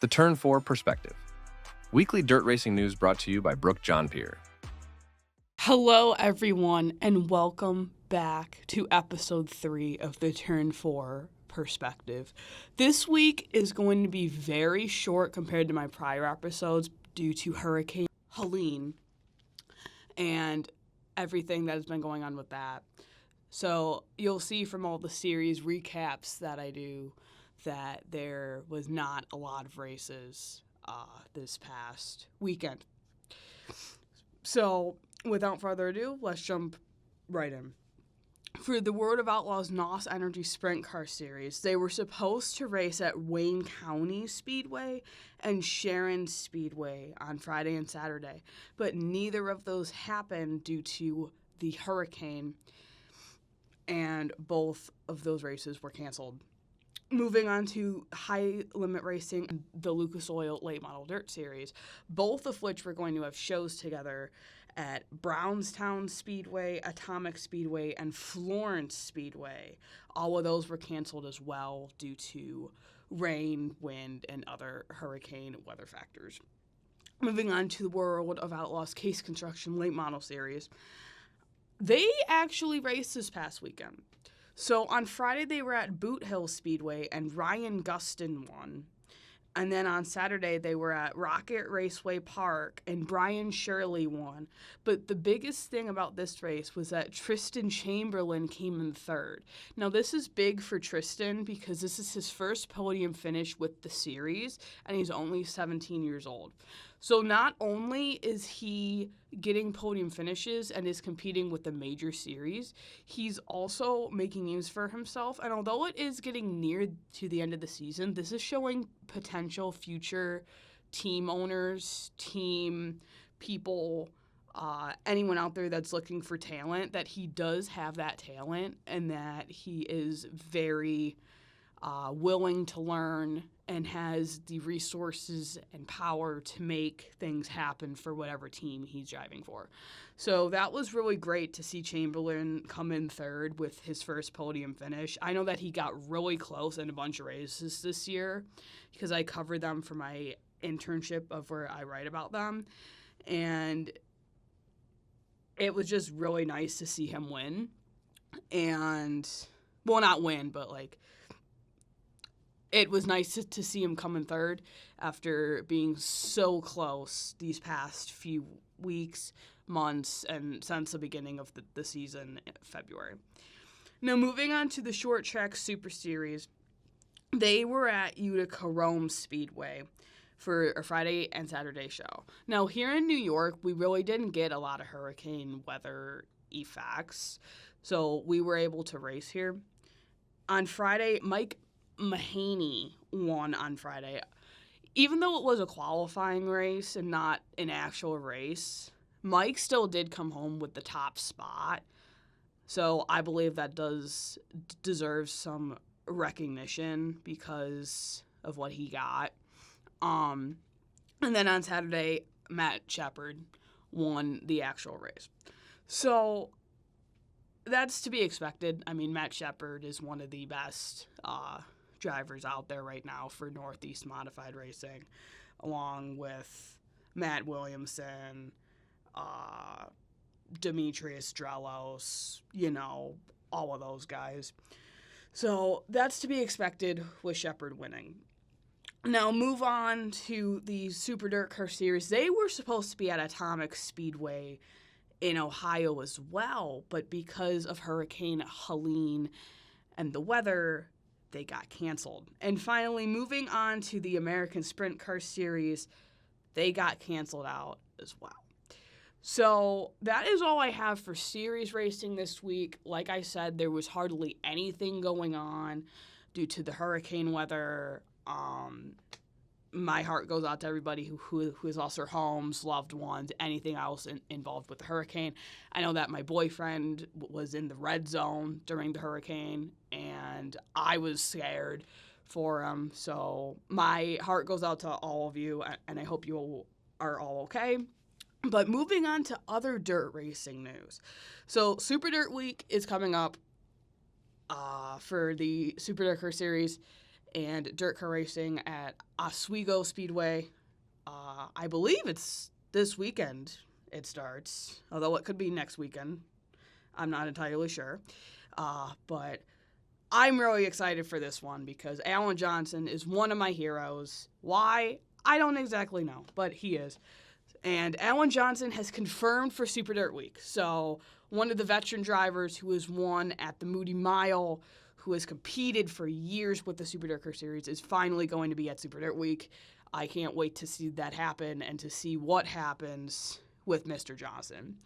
The Turn 4 Perspective. Weekly dirt racing news brought to you by Brooke John Peer. Hello, everyone, and welcome back to episode 3 of the Turn 4 Perspective. This week is going to be very short compared to my prior episodes due to Hurricane Helene and everything that has been going on with that. So you'll see from all the series recaps that I do that there was not a lot of races this past weekend. So without further ado, let's jump right in. For the World of Outlaws NOS Energy Sprint Car Series, they were supposed to race at Wayne County Speedway and Sharon Speedway on Friday and Saturday, but neither of those happened due to the hurricane, and both of those races were canceled. Moving on to high limit racing, the Lucas Oil Late Model Dirt Series, both of which were going to have shows together at Brownstown Speedway, Atomic Speedway, and Florence Speedway. All of those were canceled as well due to rain, wind, and other hurricane weather factors. Moving on to the World of Outlaws Case Construction Late Model Series, they actually raced this past weekend. So on Friday, they were at Boot Hill Speedway, and Ryan Gustin won. And then on Saturday, they were at Rocket Raceway Park, and Brian Shirley won. But the biggest thing about this race was that Tristan Chamberlain came in third. Now, this is big for Tristan because this is his first podium finish with the series, and he's only 17 years old. So not only is he getting podium finishes and is competing with the major series, he's also making names for himself. And although it is getting near to the end of the season, this is showing potential future team owners, team people, anyone out there that's looking for talent, that he does have that talent and that he is very willing to learn and has the resources and power to make things happen for whatever team he's driving for. So that was really great to see Chamberlain come in third with his first podium finish. I know that he got really close in a bunch of races this year because I covered them for my internship of where I write about them. And it was just really nice to see him win. And, well, not win, but it was nice to see him come in third after being so close these past few weeks, months, and since the beginning of the season in February. Now, moving on to the Short Track Super Series, they were at Utica Rome Speedway for a Friday and Saturday show. Now, here in New York, we really didn't get a lot of hurricane weather effects, so we were able to race here. On Friday, Mike Mahaney won on Friday. Even though it was a qualifying race and not an actual race, Mike still did come home with the top spot. So I believe that does deserve some recognition because of what he got. And then on Saturday, Matt Shepard won the actual race. So that's to be expected. I mean, Matt Shepard is one of the best drivers out there right now for Northeast Modified Racing, along with Matt Williamson, Demetrius Drelos, all of those guys. So that's to be expected with Shepard winning. Now move on to the Super Dirt Car Series. They were supposed to be at Atomic Speedway in Ohio as well, but because of Hurricane Helene and the weather, they got canceled. And finally, moving on to the American Sprint Car Series, they got canceled out as well. So that is all I have for series racing this week. Like I said, there was hardly anything going on due to the hurricane weather. My heart goes out to everybody who has lost their homes, loved ones, anything else involved with the hurricane. I know that my boyfriend was in the red zone during the hurricane, and I was scared for him. So my heart goes out to all of you, and I hope you all are all okay. But moving on to other dirt racing news. So Super Dirt Week is coming up for the Super Dirt Car Series. and dirt car racing at Oswego Speedway. I believe it's this weekend it starts, although it could be next weekend. I'm not entirely sure. But I'm really excited for this one because Alan Johnson is one of my heroes. Why? I don't exactly know, but he is. And Alan Johnson has confirmed for Super Dirt Week. So one of the veteran drivers who has won at the Moody Mile, who has competed for years with the Super Dirt Car Series, is finally going to be at Super Dirt Week. I can't wait to see that happen and to see what happens with Mr. Johnson.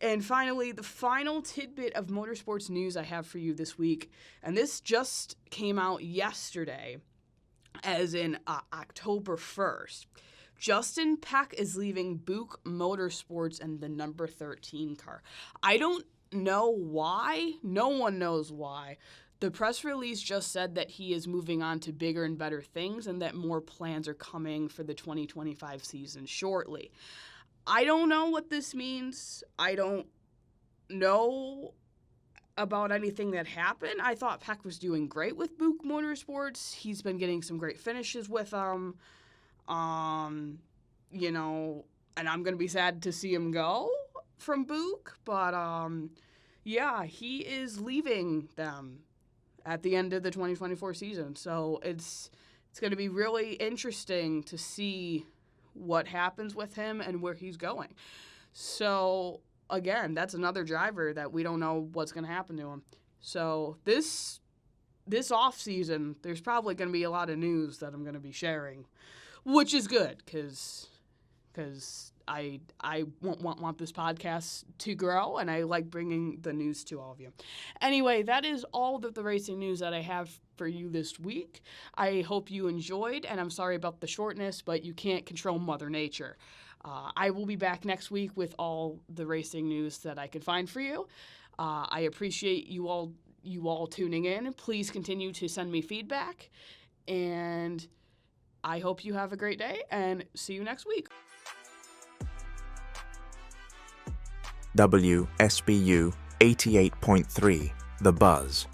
And finally, the final tidbit of motorsports news I have for you this week, and this just came out yesterday, as in October 1st. Justin Peck is leaving Buick Motorsports and the number 13 car. I don't know why. No one knows why. The press release just said that he is moving on to bigger and better things and that more plans are coming for the 2025 season shortly. I don't know what this means. I don't know about anything that happened. I thought Peck was doing great with Buick Motorsports. He's been getting some great finishes with them. And I'm going to be sad to see him go from Buick, but yeah, he is leaving them at the end of the 2024 season. So it's going to be really interesting to see what happens with him and where he's going. So again, that's another driver that we don't know what's going to happen to him. So this off season, there's probably going to be a lot of news that I'm going to be sharing, which is good because I want this podcast to grow, and I like bringing the news to all of you. Anyway, that is all the racing news that I have for you this week. I hope you enjoyed, and I'm sorry about the shortness, but you can't control Mother Nature. I will be back next week with all the racing news that I can find for you. I appreciate you all tuning in. Please continue to send me feedback, and I hope you have a great day, and see you next week. WSBU 88.3, The Buzz.